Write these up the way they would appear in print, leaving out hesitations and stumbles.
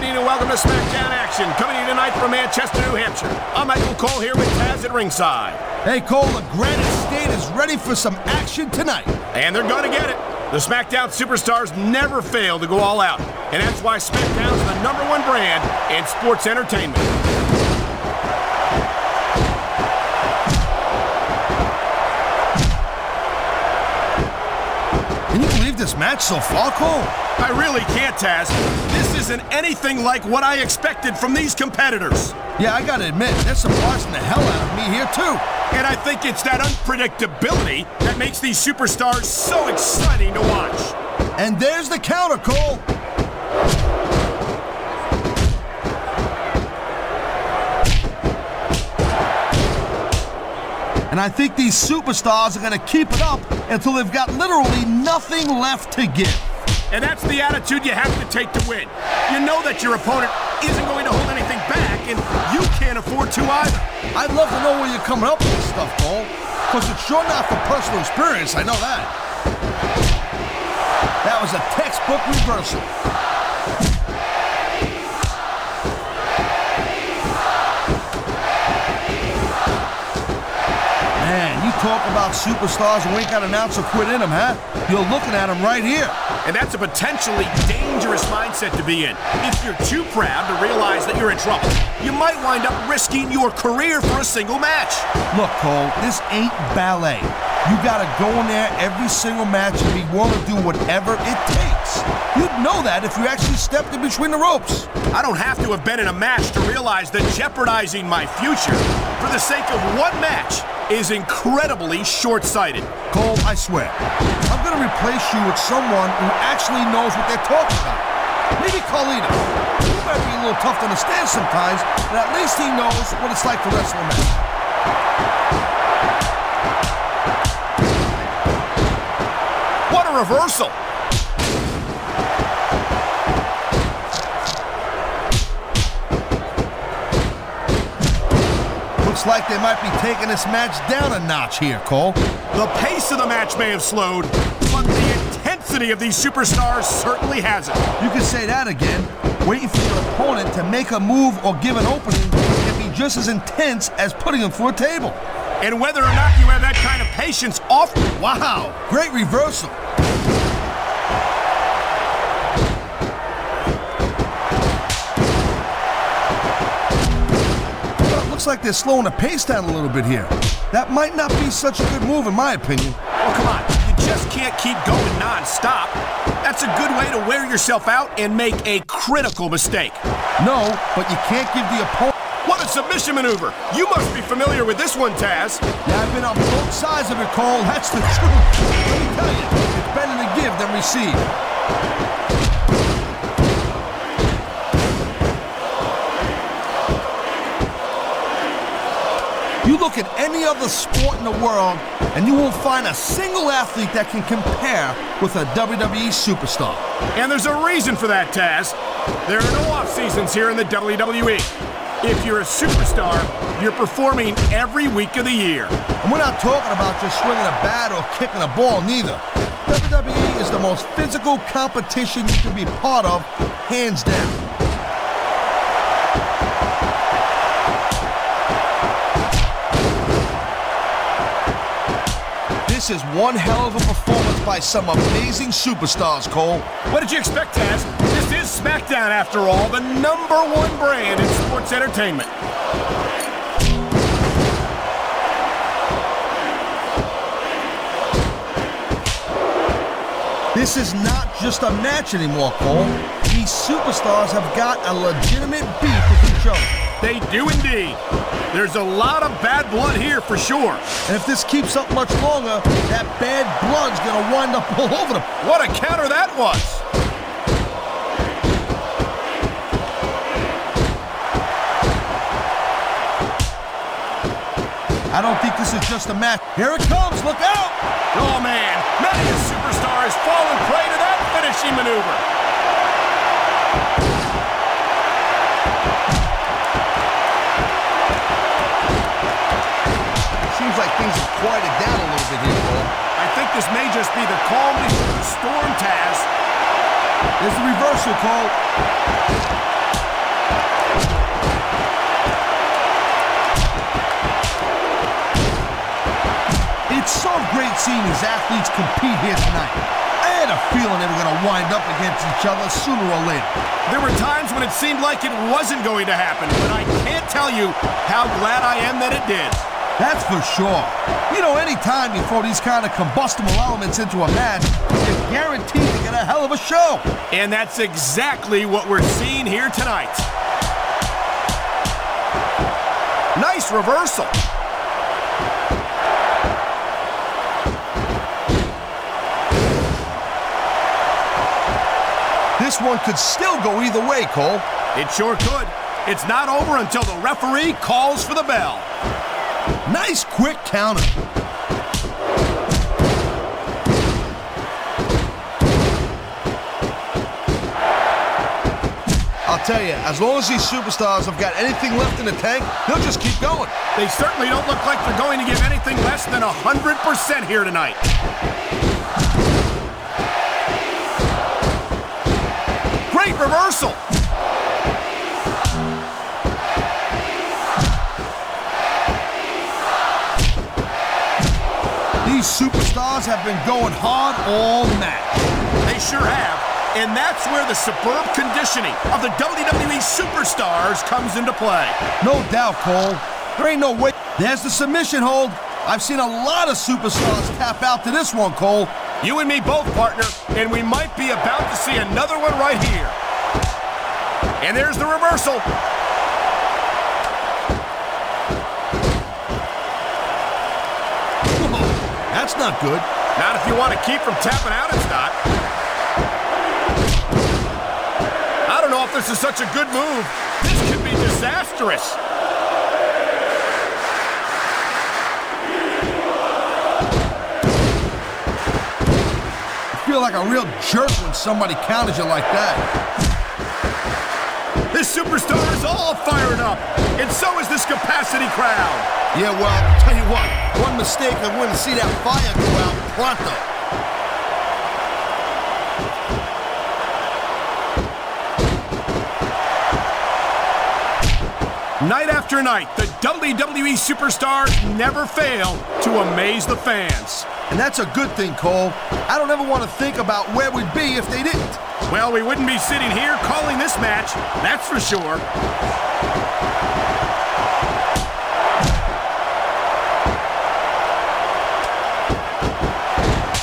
evening and welcome to SmackDown action. Coming to you tonight from Manchester, New Hampshire. I'm Michael Cole here with Taz at ringside. Hey Cole, the Granite State is ready for some action tonight. And they're going to get it. The SmackDown superstars never fail to go all out. And that's why SmackDown's the #1 brand in sports entertainment. Can you believe this match so far, Cole? I really can't, Taz. This isn't anything like what I expected from these competitors. Yeah, I gotta admit, they're surprising the hell out of me here, too. And I think it's that unpredictability that makes these superstars so exciting to watch. And there's the counter, Cole. And I think these superstars are gonna keep it up until they've got literally nothing left to give. And that's the attitude you have to take to win. You know that your opponent isn't going to hold anything back, and you can't afford to either. I'd love to know where you're coming up with this stuff, Cole. Because it's sure not from personal experience, I know that. That was a textbook reversal. Man, you talk about superstars who ain't got an ounce of quit in them, huh? You're looking at them right here. And that's a potentially dangerous mindset to be in. If you're too proud to realize that you're in trouble, you might wind up risking your career for a single match. Look, Cole, this ain't ballet. You gotta go in there every single match and be willing to do whatever it takes. You'd know that if you actually stepped in between the ropes. I don't have to have been in a match to realize that jeopardizing my future for the sake of one match is incredibly short-sighted. Cole, I swear, I'm gonna replace you with someone who actually knows what they're talking about. Maybe Carlito. He might be a little tough to understand sometimes, but at least he knows what it's like to wrestle a match. What a reversal! Looks like they might be taking this match down a notch here, Cole. The pace of the match may have slowed, but the intensity of these superstars certainly hasn't. You can say that again. Waiting for your opponent to make a move or give an opening can be just as intense as putting them through a table. And whether or not you have that kind of patience often... Wow, great reversal. Looks like they're slowing the pace down a little bit here. That might not be such a good move in my opinion. Oh, come on. You just can't keep going non-stop. That's a good way to wear yourself out and make a critical mistake. No, but you can't give the opponent... What a submission maneuver. You must be familiar with this one, Taz. Yeah, I've been on both sides of it, Cole. That's the truth. Let me tell you, it's better to give than receive. You look at any other sport in the world, and you won't find a single athlete that can compare with a WWE superstar. And there's a reason for that, Taz. There are no off-seasons here in the WWE. If you're a superstar, you're performing every week of the year. And we're not talking about just swinging a bat or kicking a ball, neither. WWE is the most physical competition you can be part of, hands down. This is one hell of a performance by some amazing superstars, Cole. What did you expect, Taz? This is SmackDown, after all, the #1 brand in sports entertainment. This is not just a match anymore, Cole. These superstars have got a legitimate beef with each other. They do indeed. There's a lot of bad blood here for sure. And if this keeps up much longer, that bad blood's gonna wind up all over them. What a counter that was! I don't think this is just a match. Here it comes, look out! Oh man, many a superstar has fallen prey to that finishing maneuver. Seems like things have quieted down a little bit here, Cole. I think this may just be the calm before the storm, Taz. There's the reversal, Cole. enjoyed seeing these athletes compete here tonight. I had a feeling they were going to wind up against each other sooner or later. There were times when it seemed like it wasn't going to happen, but I can't tell you how glad I am that it did. That's for sure. You know, anytime you throw these kind of combustible elements into a match, you're guaranteed to get a hell of a show. And that's exactly what we're seeing here tonight. Nice reversal. This one could still go either way, Cole. It sure could. It's not over until the referee calls for the bell. Nice quick counter. I'll tell you, as long as these superstars have got anything left in the tank, they'll just keep going. They certainly don't look like they're going to give anything less than 100% here tonight. Great reversal. These superstars have been going hard all match. They sure have. And that's where the superb conditioning of the WWE superstars comes into play. No doubt, Cole. There ain't no way. There's the submission hold. I've seen a lot of superstars tap out to this one, Cole. You and me both, partner, and we might be about to see another one right here. And there's the reversal. That's not good. Not if you want to keep from tapping out, it's not. I don't know if this is such a good move. This could be disastrous. I feel like a real jerk when somebody counters you like that. This superstar is all fired up, and so is this capacity crowd. Yeah, well, tell you what, one mistake and we're going to see that fire go out pronto. Night after night, the WWE superstars never fail to amaze the fans. And that's a good thing, Cole. I don't ever want to think about where we'd be if they didn't. Well, we wouldn't be sitting here calling this match, that's for sure.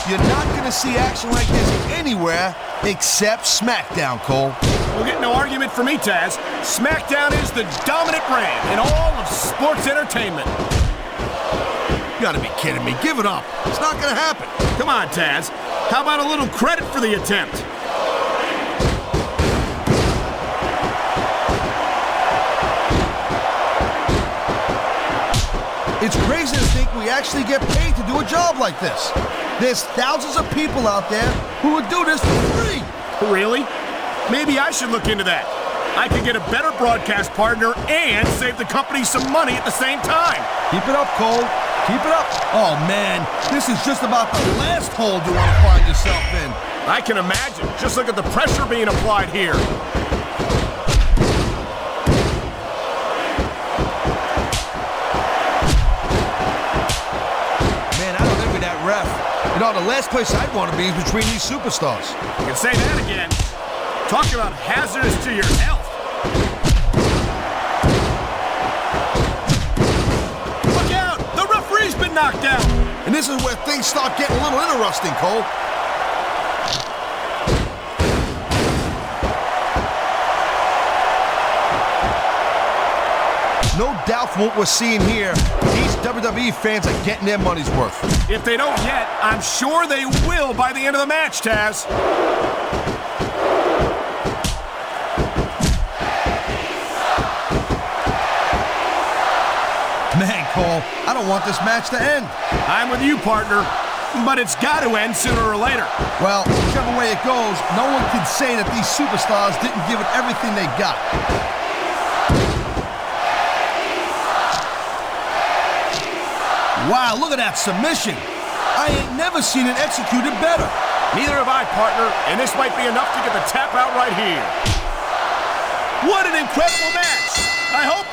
You're not going to see action like this anywhere except SmackDown, Cole. We'll get no argument from me, Taz. SmackDown is the dominant brand in all of sports entertainment. You gotta be kidding me. Give it up. It's not gonna happen. Come on, Taz. How about a little credit for the attempt? It's crazy to think we actually get paid to do a job like this. There's thousands of people out there who would do this for free. Really? Maybe I should look into that. I could get a better broadcast partner and save the company some money at the same time. Keep it up, Cole. Keep it up. Oh, man, this is just about the last hold you want to find yourself in. I can imagine. Just look at the pressure being applied here. Man, I don't envy that ref. You know, the last place I'd want to be is between these superstars. You can say that again. Talk about hazardous to your health. Look out! The referee's been knocked out. And this is where things start getting a little interesting, Cole. No doubt from what we're seeing here, these WWE fans are getting their money's worth. If they don't yet, I'm sure they will by the end of the match, Taz. Man, Cole, I don't want this match to end. I'm with you, partner. But it's got to end sooner or later. Well, whichever way it goes, no one can say that these superstars didn't give it everything they got. Wow, look at that submission. I ain't never seen it executed better. Neither have I, partner, and this might be enough to get the tap out right here. What an incredible match! I hope we